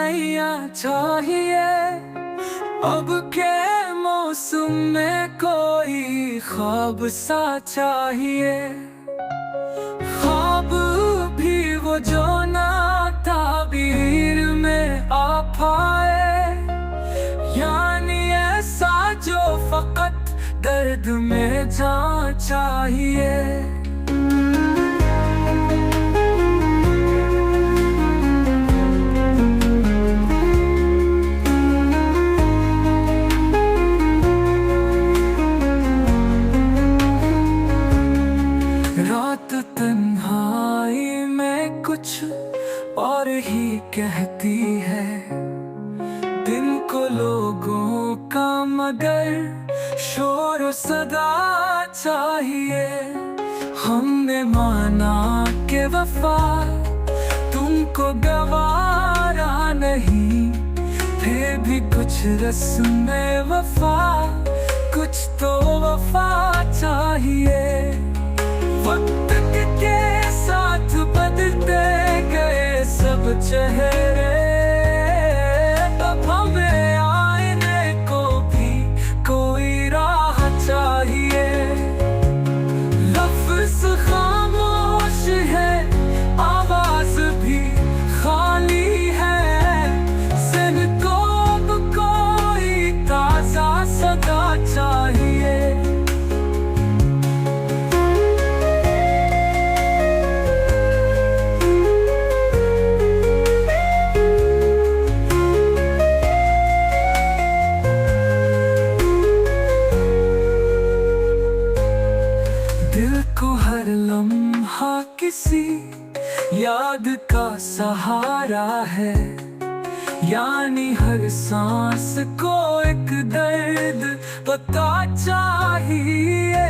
नैया चाहिए। अब के मौसम में कोई ख्वाब सा चाहिए। ख्वाब भी वो जो ना ताबीर में आ पाए, यानी ऐसा जो फकत दर्द में जान चाहिए। रात तन्हाई में कुछ और ही कहती है, दिन को लोगों का मगर शोर सदा चाहिए। हमने माना कि वफा तुमको गवारा नहीं, फिर भी कुछ रस्म वफा, कुछ तो वफा चाहिए। वक्त के साथ बदलते गए सब चेहरे, अब हमें आईने को भी कोई राह चाहिए। लफ्ज़ खामोश है, आवाज भी खाली है, ज़हन को अब कोई ताज़ा सदा चाहिए। दिल को हर लम्हा किसी याद का सहारा है, यानी हर सांस को एक दर्द पता चाहिए।